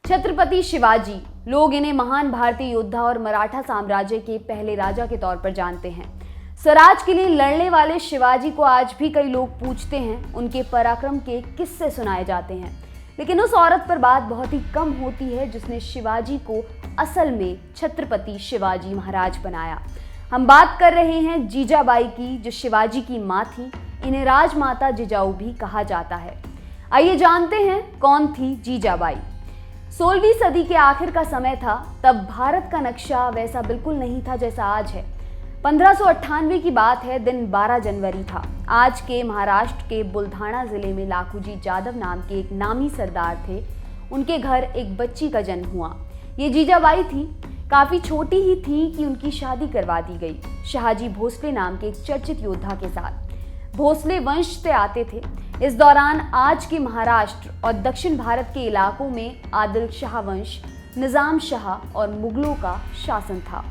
छत्रपति शिवाजी, लोग इन्हें महान भारतीय योद्धा और मराठा साम्राज्य के पहले राजा के तौर पर जानते हैं। स्वराज के लिए लड़ने वाले शिवाजी को आज भी कई लोग पूछते हैं, उनके पराक्रम के किस्से सुनाए जाते हैं, लेकिन उस औरत पर बात बहुत ही कम होती है जिसने शिवाजी को असल में छत्रपति शिवाजी महाराज बनाया। हम बात कर रहे हैं जीजाबाई की, जो शिवाजी की मां थी। इन्हें राजमाता जिजाऊ भी कहा जाता है। आइए जानते हैं कौन थी जीजाबाई। 16वीं सदी के आखिर का समय था, तब भारत का नक्शा वैसा बिल्कुल नहीं था जैसा आज है। 1598 की बात है, दिन 12 जनवरी था। आज के महाराष्ट्र के बुलढाणा जिले में लाखूजी जाधव नाम के एक नामी सरदार थे। उनके घर एक बच्ची का जन्म हुआ। ये जीजाबाई थी। काफी छोटी ही थी कि उनकी शादी करवा दी गई शहाजी भोसले नाम के एक चर्चित योद्धा के साथ। भोसले वंश से आते थे। इस दौरान आज के महाराष्ट्र और दक्षिण भारत के इलाकों में आदिल शाह वंश, निजाम शाह और मुगलों का शासन था।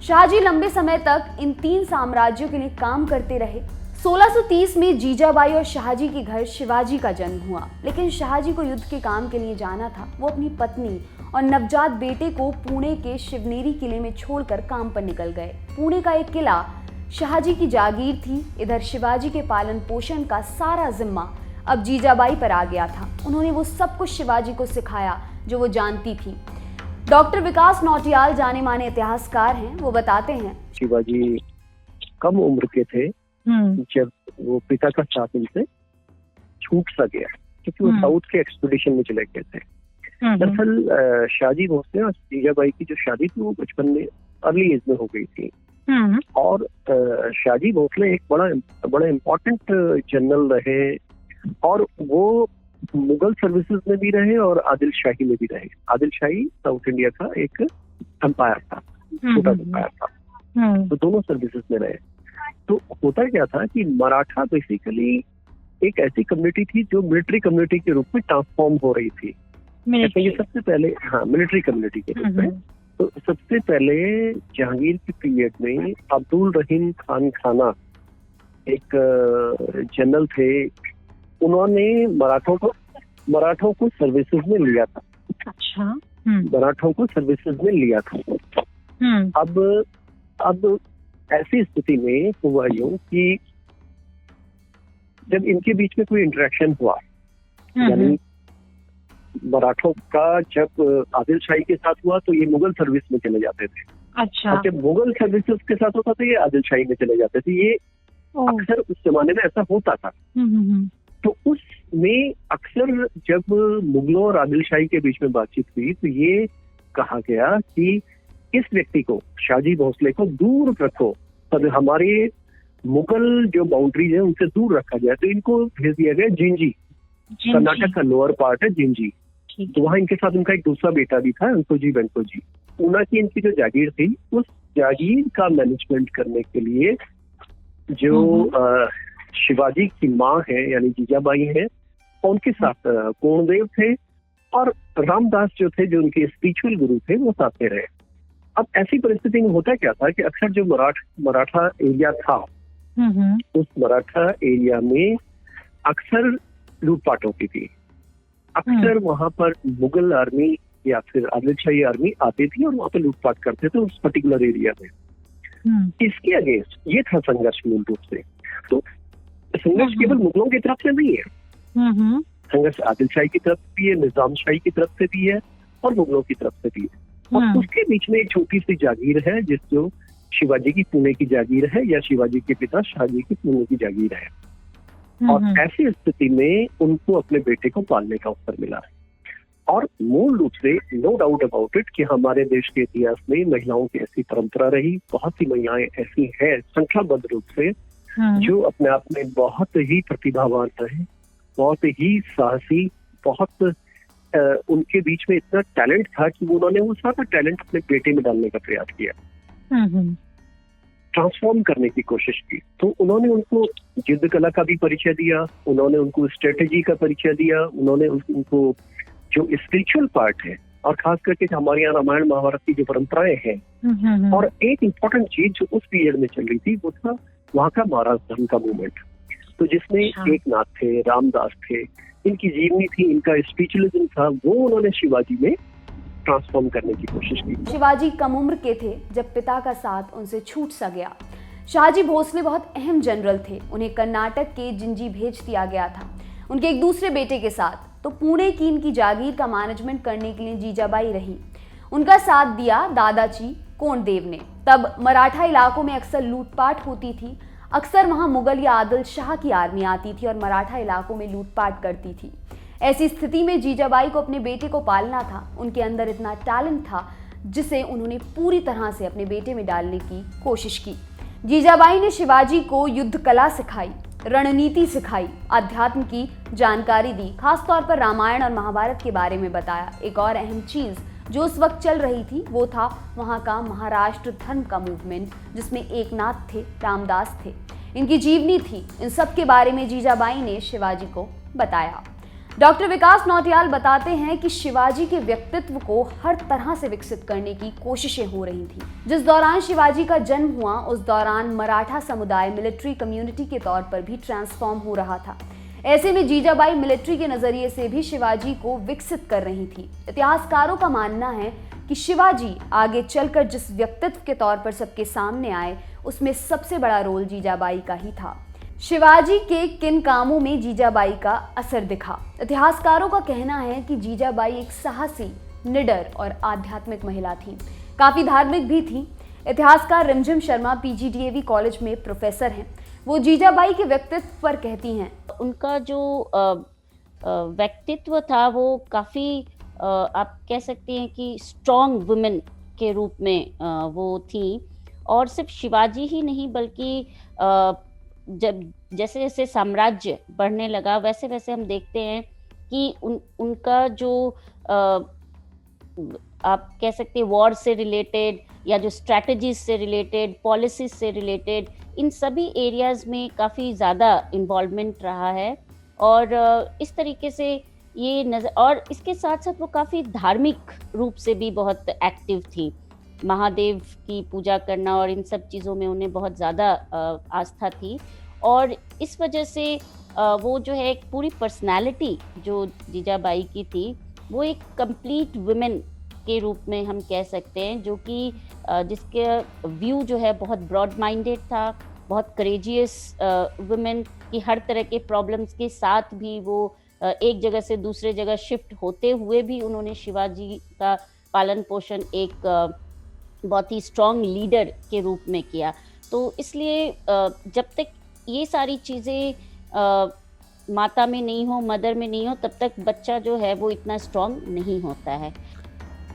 शाहजी लंबे समय तक इन तीन साम्राज्यों के लिए काम करते रहे। 1630 में जीजाबाई और शाहजी के घर शिवाजी का जन्म हुआ, लेकिन शाहजी को युद्ध के काम के लिए जाना था। वो अपनी पत्नी और नवजात बेटे को पुणे के शिवनेरी किले में छोड़कर काम पर निकल गए। पुणे का एक किला शाहजी की जागीर थी। इधर शिवाजी के पालन पोषण का सारा जिम्मा अब जीजाबाई पर आ गया था। उन्होंने वो सब कुछ शिवाजी को सिखाया जो वो जानती थी। डॉक्टर विकास नौटियाल जाने माने इतिहासकार हैं। वो बताते हैं, शिवाजी कम उम्र के थे जब वो पिता का साथ उनसे छूट सा गया, क्योंकि वो साउथ के एक्सपीडिशन में चले गए थे। दरअसल शाहजी भोसले और जीजाबाई की जो शादी थी वो बचपन में अर्ली एज में हो गई थी। और शाहजी भोसले एक बड़ा इम्पोर्टेंट जनरल रहे, और वो मुगल सर्विसेज में भी रहे और आदिल शाही में भी रहे। आदिल शाही साउथ इंडिया का एक एम्पायर था, छोटा एम्पायर था, तो दोनों सर्विसेज में रहे। तो होता क्या था कि मराठा बेसिकली एक ऐसी कम्युनिटी थी जो मिलिट्री कम्युनिटी के रूप में ट्रांसफॉर्म हो रही थी। ये सबसे पहले मिलिट्री कम्युनिटी के रूप में। तो सबसे पहले जहांगीर के पीरियड में अब्दुल रहीम खान खाना एक जनरल थे। उन्होंने मराठों को सर्विसेज में लिया था। अच्छा। मराठों को सर्विसेज में लिया था। अब ऐसी स्थिति में हुआ यूं कि जब इनके बीच में कोई इंटरेक्शन हुआ, यानी मराठों का जब आदिल शाही के साथ हुआ तो ये मुगल सर्विस में चले जाते थे। अच्छा। और जब मुगल सर्विसेज के साथ होता था ये आदिल शाही में चले जाते थे। ये अक्सर उस जमाने में ऐसा होता था। तो उसमें अक्सर जब मुगलों और आदिल शाही के बीच में बातचीत हुई तो ये कहा गया कि इस व्यक्ति को, शाहजी भोसले को दूर रखो, और हमारे मुगल जो बाउंड्रीज है उनसे दूर रखा जाए। तो इनको भेज दिया गया जिंजी। कर्नाटक का लोअर पार्ट है जिंजी। तो वहां इनके साथ उनका एक दूसरा बेटा भी था, अंकोजी वेंकोजी। ऊना की इनकी जो जागीर थी, उस जागीर का मैनेजमेंट करने के लिए जो शिवाजी की माँ है यानी जीजाबाई है, उनके साथ पूर्णदेव थे और रामदास जो थे, जो उनके स्पिरिचुअल गुरु थे, वो साथ में रहे। अब ऐसी परिस्थिति में होता क्या था कि अक्सर जो मराठा एरिया था, उस मराठा एरिया में अक्सर लूटपाट होती थी। अक्सर वहां पर मुगल आर्मी या फिर आदिल शाही आर्मी आती थी और वहां पर लूटपाट करते थे उस पर्टिकुलर एरिया में। इसके अगेंस्ट ये था संघर्ष मूल रूप से। तो संघर्ष केवल मुगलों की तरफ से नहीं है, संघर्ष आदिल शाही की तरफ भी है, निजाम शाही की तरफ से भी है और मुगलों की तरफ से भी है। और उसके बीच में एक छोटी सी जागीर है जो शिवाजी की पुणे की जागीर है, या शिवाजी के पिता शाहजी की पुणे की जागीर है। और ऐसी स्थिति में उनको अपने बेटे को पालने का अवसर मिला है। और मूल रूप से नो डाउट अबाउट इट कि हमारे देश के इतिहास में महिलाओं की ऐसी परंपरा रही। बहुत सी महिलाएं ऐसी हैं संख्याबद्ध रूप से जो अपने आप में बहुत ही प्रतिभावान रहे, बहुत ही साहसी, बहुत उनके बीच में इतना टैलेंट था कि उन्होंने वो सारा टैलेंट अपने बेटे में डालने का प्रयास किया, ट्रांसफॉर्म करने की कोशिश की। तो उन्होंने उनको युद्ध कला का भी परिचय दिया, उन्होंने उनको स्ट्रेटेजी का परिचय दिया, उन्होंने उनको जो स्पिरिचुअल पार्ट है, और खास करके हमारे यहाँ रामायण महाभारत की जो परंपराएं हैं। और एक इम्पोर्टेंट चीज जो उस पीरियड में चल रही थी वो था वहाँ का महाराज धर्म का मूवमेंट। तो जिसमें एकनाथ थे, रामदास थे, इनकी जीवनी थी, इनका स्पिरिचुअलिज्म था, वो उन्होंने शिवाजी में ट्रांसफॉर्म करने की कोशिश की। शिवाजी कम उम्र के थे जब पिता का साथ उनसे छूट सा गया। शाहजी भोसले बहुत अहम जनरल थे। उन्हें कर्नाटक के जिंजी भेज दिया गया था उनके एक दूसरे बेटे के साथ। तो पुणे की इनकी जागीर का मैनेजमेंट करने के लिए जीजाबाई रही। उनका साथ दिया दादाजी कोंडदेव ने। तब मराठा इलाकों में अक्सर लूटपाट होती थी। अक्सर वहां मुगल या आदिल शाह की आर्मी आती थी और मराठा इलाकों में लूटपाट करती थी। ऐसी स्थिति में जीजाबाई को अपने बेटे को पालना था। उनके अंदर इतना टैलेंट था जिसे उन्होंने पूरी तरह से अपने बेटे में डालने की कोशिश की। जीजाबाई ने शिवाजी को युद्ध कला सिखाई, रणनीति सिखाई, अध्यात्म की जानकारी दी, खासतौर पर रामायण और महाभारत के बारे में बताया। एक और अहम चीज जो उस वक्त चल रही थी वो था वहां का महाराष्ट्र धर्म का मूवमेंट, जिसमें एकनाथ थे, रामदास थे, इनकी जीवनी थी। इन सब के बारे में जीजाबाई ने शिवाजी को बताया। डॉक्टर विकास नौटियाल बताते हैं कि शिवाजी के व्यक्तित्व को हर तरह से विकसित करने की कोशिशें हो रही थी। जिस दौरान शिवाजी का जन्म हुआ उस दौरान मराठा समुदाय मिलिट्री कम्युनिटी के तौर पर भी ट्रांसफॉर्म हो रहा था। ऐसे में जीजाबाई मिलिट्री के नजरिए से भी शिवाजी को विकसित कर रही थी। इतिहासकारों का मानना है कि शिवाजी आगे चलकर जिस व्यक्तित्व के तौर पर सबके सामने आए उसमें सबसे बड़ा रोल जीजाबाई का ही था। शिवाजी के किन कामों में जीजाबाई का असर दिखा? इतिहासकारों का कहना है कि जीजाबाई एक साहसी, निडर और आध्यात्मिक महिला थी। काफी धार्मिक भी थी। इतिहासकार रिमझिम शर्मा पीजीडीएवी कॉलेज में प्रोफेसर हैं। वो जीजाबाई के व्यक्तित्व पर कहती हैं, उनका जो व्यक्तित्व था वो काफ़ी आप कह सकती हैं कि स्ट्रॉन्ग वुमेन के रूप में वो थी। और सिर्फ शिवाजी ही नहीं बल्कि जब जैसे जैसे साम्राज्य बढ़ने लगा वैसे वैसे हम देखते हैं कि उनका जो आप कह सकते हैं वॉर से रिलेटेड या जो स्ट्रैटेजीज से रिलेटेड, पॉलिसीज से रिलेटेड, इन सभी एरियाज में काफ़ी ज़्यादा इन्वॉल्वमेंट रहा है। और इस तरीके से ये नज़र, और इसके साथ साथ वो काफ़ी धार्मिक रूप से भी बहुत एक्टिव थी। महादेव की पूजा करना और इन सब चीज़ों में उन्हें बहुत ज़्यादा आस्था थी। और इस वजह से वो जो है एक पूरी पर्सनालिटी जो जीजाबाई की थी वो एक कंप्लीट वुमेन के रूप में हम कह सकते हैं, जो कि जिसके व्यू जो है बहुत ब्रॉड माइंडेड था, बहुत करेजियस वुमेन की हर तरह के प्रॉब्लम्स के साथ भी वो एक जगह से दूसरे जगह शिफ्ट होते हुए भी उन्होंने शिवाजी का पालन पोषण एक बहुत ही स्ट्रॉन्ग लीडर के रूप में किया। तो इसलिए जब तक ये सारी चीज़ें माता में नहीं हो, मदर में नहीं हो, तब तक बच्चा जो है वो इतना स्ट्रॉन्ग नहीं होता है।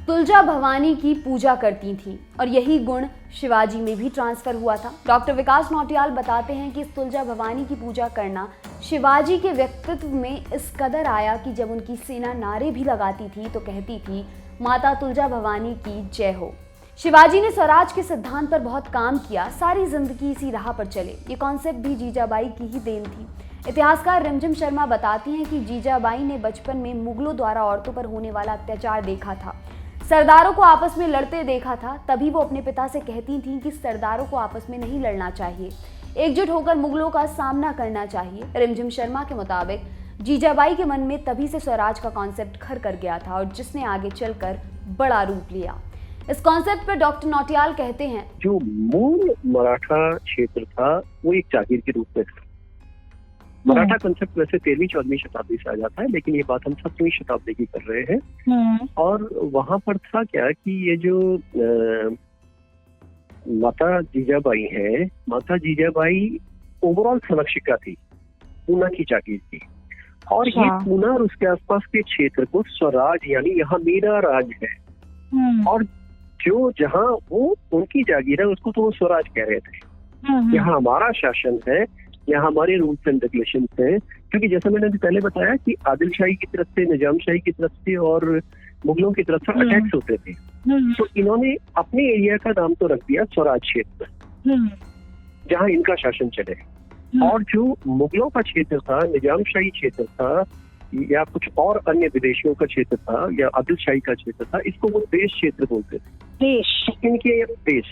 तुलजा भवानी की पूजा करती थी और यही गुण शिवाजी में भी ट्रांसफर हुआ था। डॉक्टर विकास नौटियाल बताते हैं कि इस तुलजा भवानी की पूजा करना शिवाजी के व्यक्तित्व में इस कदर आया कि जब उनकी सेना नारे भी लगाती थी तो कहती थी, माता तुलजा भवानी की जय हो। शिवाजी ने स्वराज के सिद्धांत पर बहुत काम किया, सारी जिंदगी इसी राह पर चले। ये कॉन्सेप्ट भी जीजाबाई की ही देन थी। इतिहासकार रिमझिम शर्मा बताती हैं कि जीजाबाई ने बचपन में मुगलों द्वारा औरतों पर होने वाला अत्याचार देखा था, सरदारों को आपस में लड़ते देखा था। तभी वो अपने पिता से कहती थीं कि सरदारों को आपस में नहीं लड़ना चाहिए, एकजुट होकर मुगलों का सामना करना चाहिए। रिमझिम शर्मा के मुताबिक जीजाबाई के मन में तभी से स्वराज का कॉन्सेप्ट घर कर गया था और जिसने आगे चलकर बड़ा रूप लिया। इस कॉन्सेप्ट पर डॉक्टर नौटियाल कहते हैं, जो मूल मराठा क्षेत्र था वो एक जागीर के रूप में था। मराठा कंसेप्ट वैसे 13वीं-14वीं शताब्दी से आ जाता है, लेकिन ये बात हम 17वीं शताब्दी की कर रहे हैं। और वहां पर था क्या कि ये जो माता जीजाबाई है, माता जीजाबाई ओवरऑल संरक्षिका थी पूना की जागीर की। और ये पूना और उसके आसपास के क्षेत्र को स्वराज यानी यहाँ मेरा राज है, और जो जहाँ वो उनकी जागीर है उसको तो वो स्वराज कह रहे थे। यहाँ हमारा शासन है, यहाँ हमारे रूल्स एंड रेगुलेशंस हैं। क्योंकि जैसा मैंने अभी पहले बताया कि आदिल शाही की तरफ से, निजाम शाही की तरफ से और मुगलों की तरफ से अटैक्स होते थे, तो इन्होंने अपने एरिया का नाम तो रख दिया स्वराज क्षेत्र, जहाँ इनका शासन चले। और जो मुगलों का क्षेत्र था, निजाम शाही क्षेत्र था या कुछ और अन्य विदेशियों का क्षेत्र था या आदिल शाही का क्षेत्र था, इसको वो देश क्षेत्र बोलते थे। इनके देश,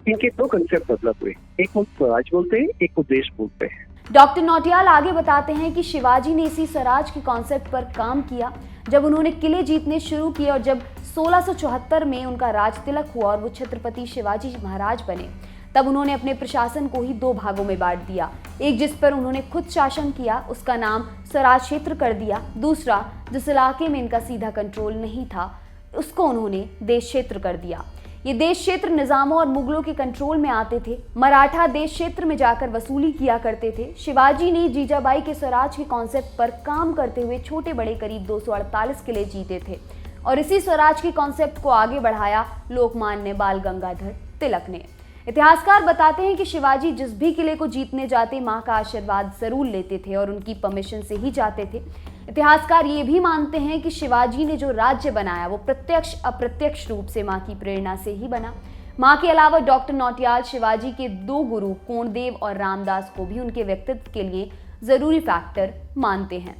इनके दो कंसेप्ट मतलब हुए, एक को स्वराज बोलते हैं, एक को देश बोलते हैं। डॉक्टर नौटियाल आगे बताते हैं कि शिवाजी ने इसी स्वराज के कॉन्सेप्ट पर काम किया। जब उन्होंने किले जीतने शुरू किए और जब 1674 में उनका राज तिलक हुआ और वो छत्रपति शिवाजी महाराज बने, तब उन्होंने अपने प्रशासन को ही 2 भागों में बांट दिया। एक जिस पर उन्होंने खुद शासन किया, उसका नाम स्वराज क्षेत्र कर दिया। दूसरा, जिस इलाके में इनका सीधा कंट्रोल नहीं था, उसको उन्होंने देश क्षेत्र कर दिया। ये देश क्षेत्र निजामों और मुगलों के कंट्रोल में आते थे। मराठा देश क्षेत्र में जाकर वसूली किया करते थे। शिवाजी ने जीजाबाई के स्वराज के कॉन्सेप्ट पर काम करते हुए छोटे बड़े करीब 248 किले जीते थे और इसी स्वराज के कॉन्सेप्ट को आगे बढ़ाया लोकमान्य बाल गंगाधर तिलक ने। इतिहासकार बताते हैं कि शिवाजी जिस भी किले को जीतने जाते, मां का आशीर्वाद जरूर लेते थे और उनकी परमिशन से ही जाते थे। इतिहासकार ये भी मानते हैं कि शिवाजी ने जो राज्य बनाया वो प्रत्यक्ष अप्रत्यक्ष रूप से मां की प्रेरणा से ही बना। मां के अलावा डॉक्टर नौटियाल शिवाजी के 2 गुरु कोंडदेव और रामदास को भी उनके व्यक्तित्व के लिए जरूरी फैक्टर मानते हैं।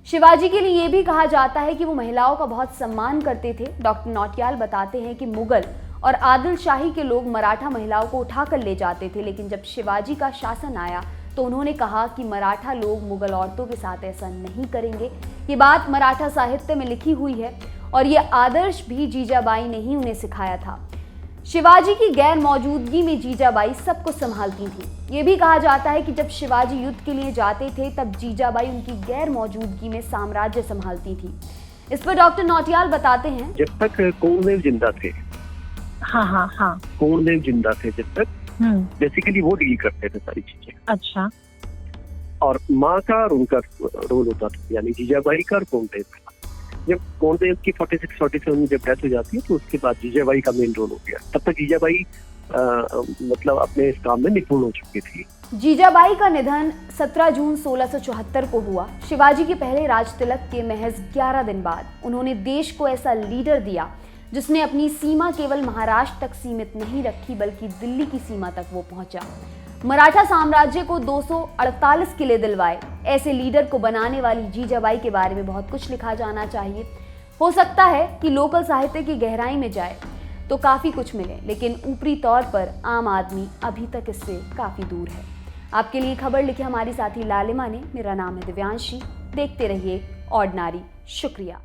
शिवाजी के लिए ये भी कहा जाता है कि वो महिलाओं का बहुत सम्मान करते थे। डॉक्टर नौटियाल बताते हैं कि मुगल और आदिल शाही के लोग मराठा महिलाओं को उठाकर ले जाते थे, लेकिन जब शिवाजी का शासन आया तो उन्होंने कहा कि मराठा लोग मुगल औरतों के साथ ऐसा नहीं करेंगे। ये बात मराठा साहित्य में लिखी हुई है और ये आदर्श भी जीजाबाई ने ही उन्हें सिखाया था। शिवाजी की गैर मौजूदगी में जीजाबाई सब कुछ संभालती थी। ये भी कहा जाता है कि जब शिवाजी युद्ध के लिए जाते थे तब जीजाबाई उनकी गैर मौजूदगी में साम्राज्य संभालती थी। इस पर डॉक्टर नौटियाल बताते हैं, जब तक कोंडदेव जिंदा थे, हाँ, कोंडदेव जिंदा थे जब तक, बेसिकली वो डील करते थे सारी चीजें। अच्छा। और माँ का और उनका रोल होता था, यानी जीजाबाई का और कोंडदेव का। जब कोंडदेव की 46-47 में जब डेथ हो जाती है तो उसके बाद जीजाबाई का मेन रोल हो गया। तब तक जीजाबाई मतलब अपने इस काम में निपुण हो चुकी थी। जीजाबाई का निधन 17 जून 1674 को हुआ। शिवाजी के पहले राज तिलक के महज 11 दिन बाद उन्होंने देश को ऐसा लीडर दिया जिसने अपनी सीमा केवल महाराष्ट्र तक सीमित नहीं रखी, बल्कि दिल्ली की सीमा तक वो पहुंचा। मराठा साम्राज्य को 248 किले दिलवाए। ऐसे लीडर को बनाने वाली जीजाबाई के बारे में बहुत कुछ लिखा जाना चाहिए। हो सकता है कि लोकल साहित्य की गहराई में जाए तो काफी कुछ मिले, लेकिन ऊपरी तौर पर आम आदमी अभी तक इससे काफी दूर है। आपके लिए खबर लिखी हमारी साथी लालिमा ने। मेरा नाम है दिव्यांशी। देखते रहिए ऑर्डिनरी। शुक्रिया।